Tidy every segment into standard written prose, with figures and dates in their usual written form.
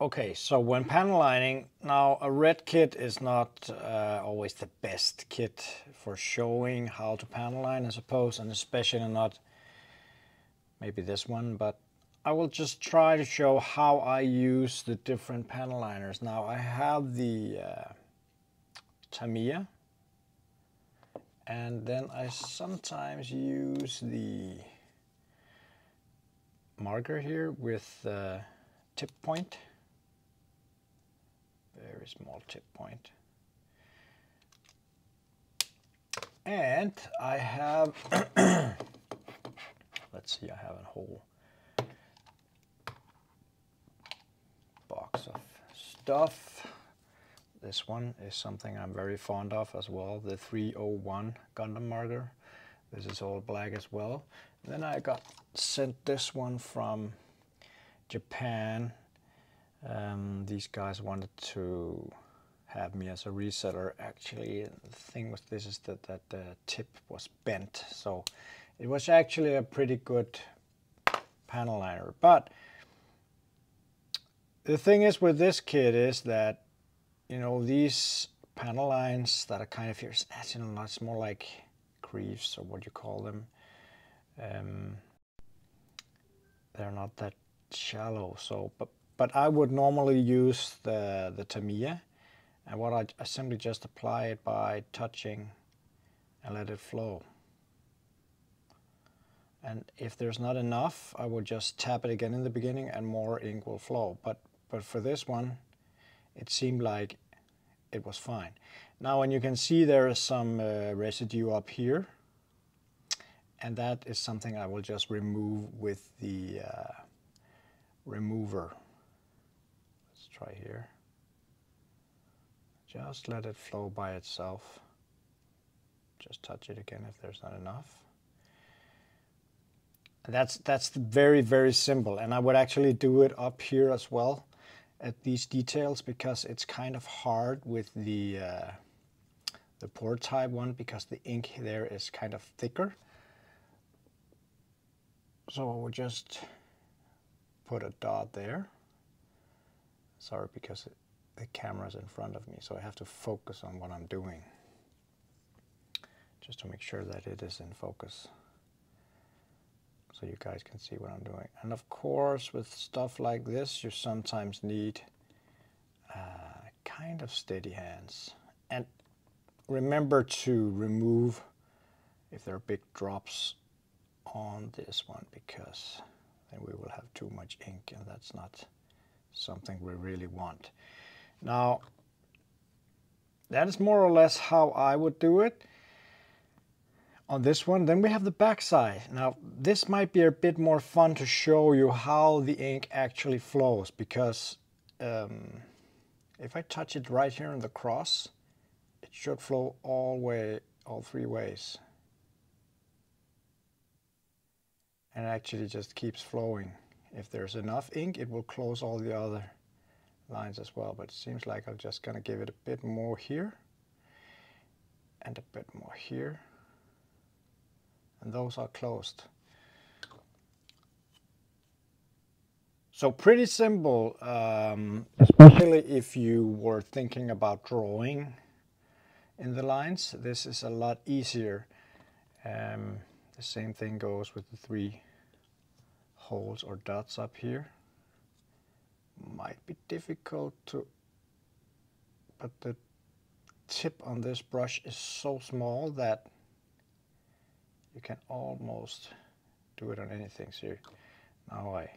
Okay, so when panel lining, now a red kit is not always the best kit for showing how to panel line, I suppose, and especially not maybe this one, but I will just try to show how I use the different panel liners. Now I have the Tamiya, and then I sometimes use the marker here with tip point. Very small tip point. And I have, let's see, I have a whole box of stuff. This one is something I'm very fond of as well, the 301 Gundam marker. This is all black as well. And then I got sent this one from Japan. These guys wanted to have me as a reseller. Actually, the thing with this is that the tip was bent, so it was actually a pretty good panel liner. But the thing is with this kit is that, you know, these panel lines that are kind of here, you know, it's more like creeps or what you call them. They're not that shallow, so but I would normally use the Tamiya, and what I simply just apply it by touching and let it flow. And if there's not enough, I would just tap it again in the beginning and more ink will flow. But for this one, it seemed like it was fine. Now, and you can see there is some residue up here, and that is something I will just remove with the remover. Let's try here. Just let it flow by itself. Just touch it again if there's not enough. And that's very, very simple, and I would actually do it up here as well at these details, because it's kind of hard with the port type one, because the ink there is kind of thicker. So I would just put a dot there. Sorry, because the camera's in front of me, so I have to focus on what I'm doing, just to make sure that it is in focus, so you guys can see what I'm doing. And of course, with stuff like this, you sometimes need kind of steady hands. And remember to remove if there are big drops on this one, because then we will have too much ink, and that's not something we really want. Now, that is more or less how I would do it on this one. Then we have the back side. Now, this might be a bit more fun to show you how the ink actually flows, because if I touch it right here on the cross, it should flow all three ways. And it actually just keeps flowing. If there's enough ink, it will close all the other lines as well. But it seems like I'm just gonna give it a bit more here and a bit more here, and those are closed. So pretty simple, especially if you were thinking about drawing in the lines. This is a lot easier. The same thing goes with the 3 holes or dots up here. Might be difficult to, but the tip on this brush is so small that you can almost do it on anything. So now I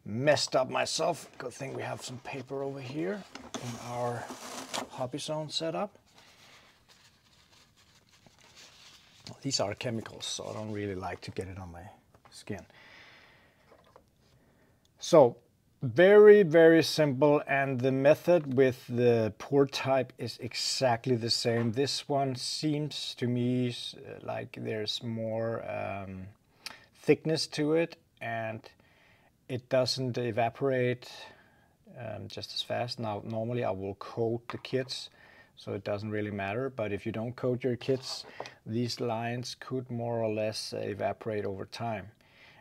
messed up myself. Good thing we have some paper over here in our hobby zone setup. These are chemicals, so I don't really like to get it on my skin. So very, very simple, and the method with the pour type is exactly the same. This one seems to me like there's more thickness to it, and it doesn't evaporate just as fast. Now, normally I will coat the kits, so it doesn't really matter, but if you don't coat your kits, these lines could more or less evaporate over time.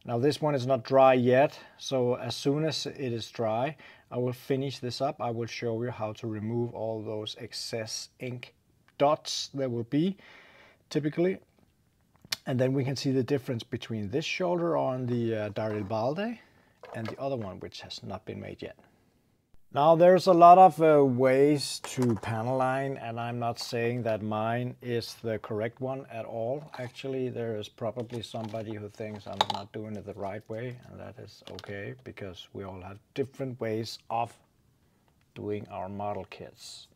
Now, this one is not dry yet, so as soon as it is dry, I will finish this up. I will show you how to remove all those excess ink dots there will be typically. And then we can see the difference between this shoulder on the Daryl Balde and the other one, which has not been made yet. Now there's a lot of ways to panel line, and I'm not saying that mine is the correct one at all. Actually, there is probably somebody who thinks I'm not doing it the right way, and that is okay, because we all have different ways of doing our model kits.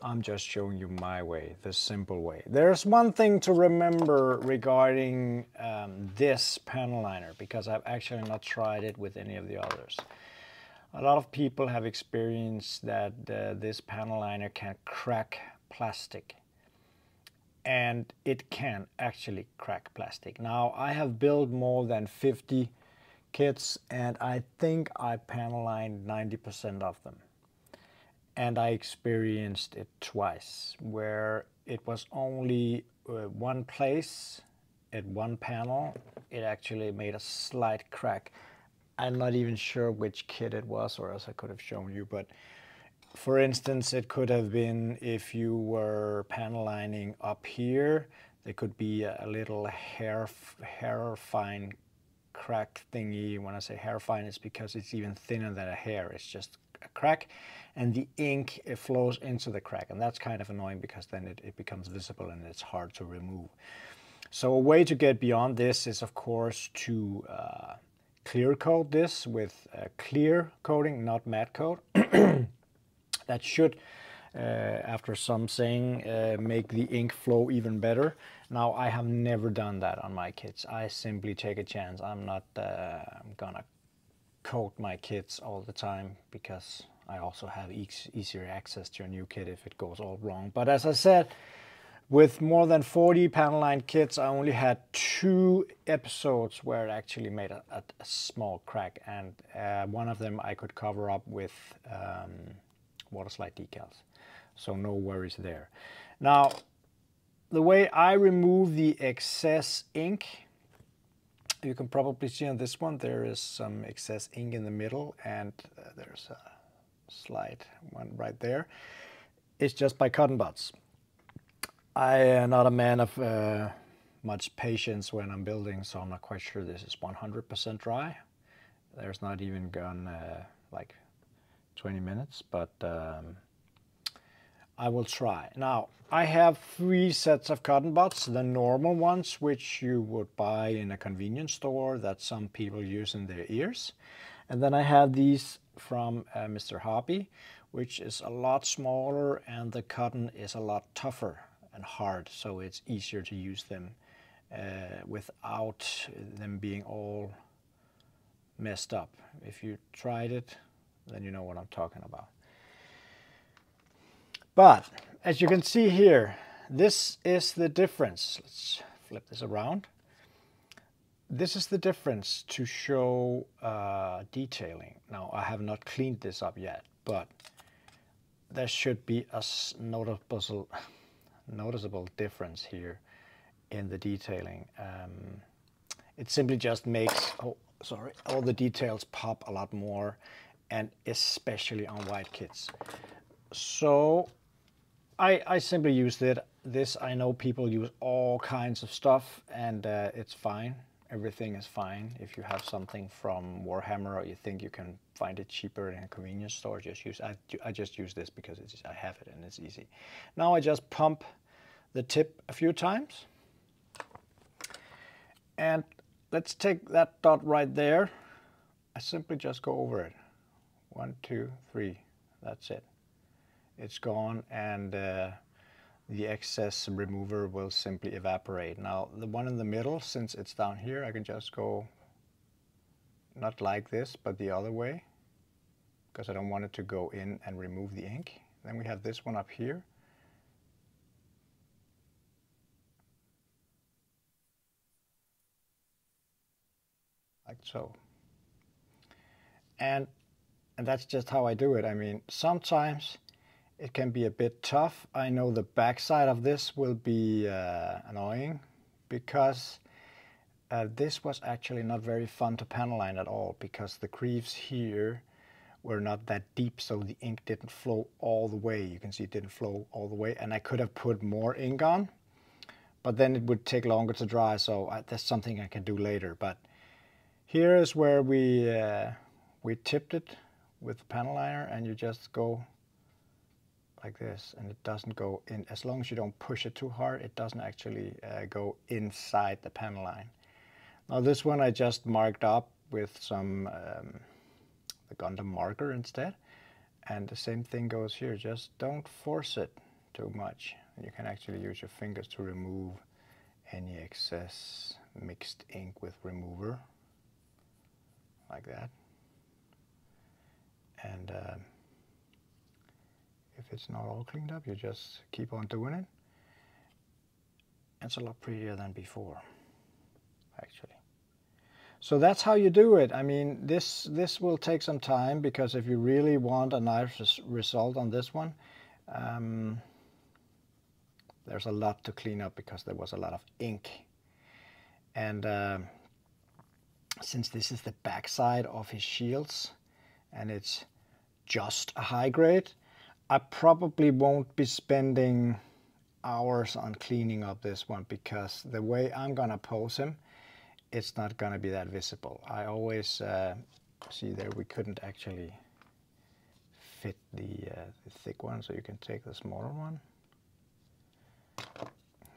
I'm just showing you my way, the simple way. There's one thing to remember regarding this panel liner, because I've actually not tried it with any of the others. A lot of people have experienced that this panel liner can crack plastic, and it can actually crack plastic. Now, I have built more than 50 kits, and I think I panel lined 90% of them. And I experienced it twice, where it was only one place at one panel. It actually made a slight crack. I'm not even sure which kit it was, or else I could have shown you. But for instance, it could have been if you were panel lining up here, there could be a little hair fine crack thingy. When I say hair fine, it's because it's even thinner than a hair. It's just a crack, and the ink, it flows into the crack, and that's kind of annoying because then it becomes visible and it's hard to remove. So a way to get beyond this is, of course, to clear coat this with clear coating, not matte coat. That should, after some saying, make the ink flow even better. Now, I have never done that on my kits. I simply take a chance. I'm not gonna coat my kits all the time, because I also have easier access to a new kit if it goes all wrong. But as I said, with more than 40 panel line kits, I only had 2 episodes where it actually made a small crack, and one of them I could cover up with water slide decals, so no worries there. Now, the way I remove the excess ink, you can probably see on this one there is some excess ink in the middle, and there's a slight one right there. It's just by cotton buds. I am not a man of much patience when I'm building, so I'm not quite sure this is 100% dry. There's not even gone like 20 minutes, but I will try. Now, I have 3 sets of cotton buds, the normal ones, which you would buy in a convenience store that some people use in their ears. And then I have these from Mr. Hobby, which is a lot smaller, and the cotton is a lot tougher and hard, so it's easier to use them without them being all messed up. If you tried it, then you know what I'm talking about. But as you can see here, this is the difference. Let's flip this around. This is the difference to show detailing. Now, I have not cleaned this up yet, but there should be a noticeable difference here in the detailing. It simply just makes all the details pop a lot more, and especially on white kits. So I simply used this. I know people use all kinds of stuff, and it's fine. Everything is fine. If you have something from Warhammer, or you think you can find it cheaper in a convenience store, just use. I just use this because I have it and it's easy. Now I just pump the tip a few times, and let's take that dot right there. I simply just go over it. 1, 2, 3. That's it. It's gone, and the excess remover will simply evaporate. Now, the one in the middle, since it's down here, I can just go not like this, but the other way, because I don't want it to go in and remove the ink. Then we have this one up here. Like so. And that's just how I do it. I mean, sometimes it can be a bit tough. I know the back side of this will be annoying, because this was actually not very fun to panel line at all, because the creeps here were not that deep, so the ink didn't flow all the way. You can see it didn't flow all the way, and I could have put more ink on, but then it would take longer to dry, so that's something I can do later. But here is where we tipped it with the panel liner, and you just go like this, and it doesn't go in. As long as you don't push it too hard, it doesn't actually go inside the panel line. Now this one I just marked up with some the Gundam marker instead, and the same thing goes here. Just don't force it too much. You can actually use your fingers to remove any excess mixed ink with remover, like that. And if it's not all cleaned up, you just keep on doing it. It's a lot prettier than before, actually. So that's how you do it. I mean, this will take some time, because if you really want a nice result on this one, there's a lot to clean up because there was a lot of ink. And since this is the back side of his shields and it's just a high grade, I probably won't be spending hours on cleaning up this one, because the way I'm gonna pose him, it's not gonna be that visible. I always see there we couldn't actually fit the thick one, so you can take the smaller one.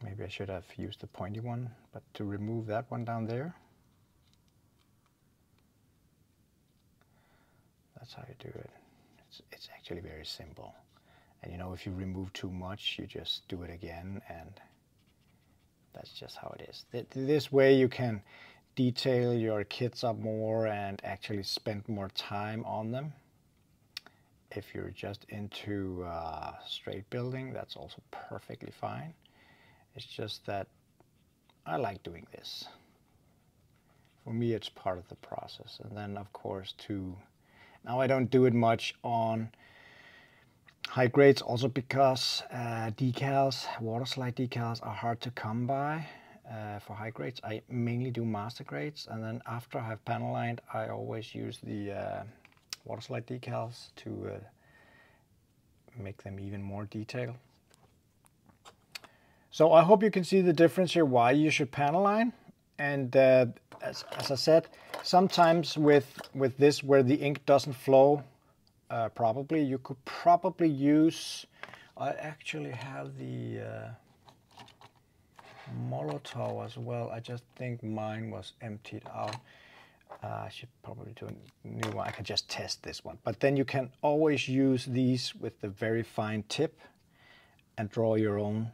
Maybe I should have used the pointy one, but to remove that one down there, that's how you do it. It's actually very simple. And you know, if you remove too much, you just do it again, and that's just how it is. This way you can detail your kits up more and actually spend more time on them. If you're just into straight building, that's also perfectly fine. It's just that I like doing this. For me, it's part of the process. And then, of course, now I don't do it much on high grades, also because decals, water slide decals, are hard to come by for high grades. I mainly do master grades, and then after I have panel lined, I always use the water slide decals to make them even more detailed. So I hope you can see the difference here, why you should panel line. And as I said, sometimes with this, where the ink doesn't flow properly, you could probably use, I actually have the Molotov as well. I just think mine was emptied out. I should probably do a new one. I can just test this one. But then you can always use these with the very fine tip and draw your own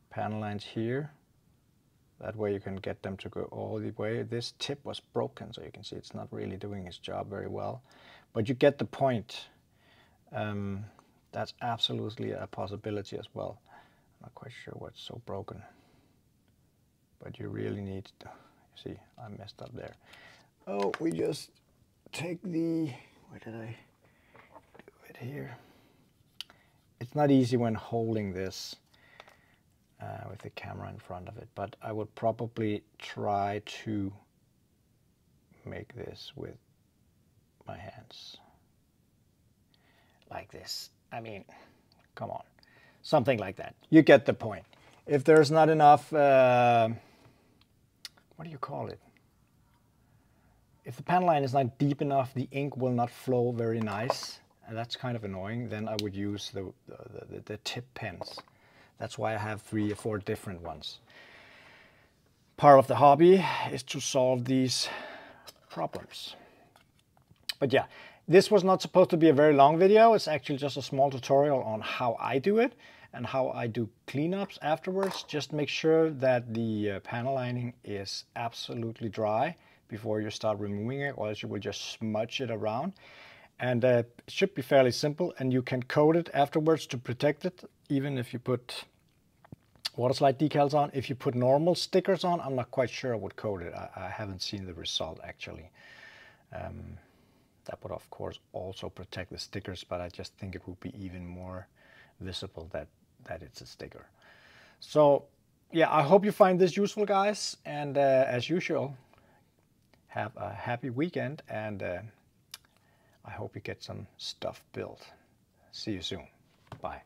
panel lines here. That way you can get them to go all the way. This tip was broken, so you can see it's not really doing its job very well. But you get the point. That's absolutely a possibility as well. I'm not quite sure what's so broken. But you really need to, see, I messed up there. Oh, we just take the, where did I do it here? It's not easy when holding this with the camera in front of it, but I would probably try to make this with my hands. Like this. I mean, come on. Something like that. You get the point. If there's not enough, what do you call it? If the panel line is not deep enough, the ink will not flow very nice, and that's kind of annoying. Then I would use the tip pens. That's why I have 3 or 4 different ones. Part of the hobby is to solve these problems. But yeah, this was not supposed to be a very long video. It's actually just a small tutorial on how I do it and how I do cleanups afterwards. Just make sure that the panel lining is absolutely dry before you start removing it, or else you will just smudge it around. And it should be fairly simple, and you can coat it afterwards to protect it, even if you put water slide decals on. If you put normal stickers on, I'm not quite sure I would coat it. I haven't seen the result, actually. That would, of course, also protect the stickers, but I just think it would be even more visible that it's a sticker. So, yeah, I hope you find this useful, guys. And as usual, have a happy weekend, and I hope you get some stuff built. See you soon. Bye.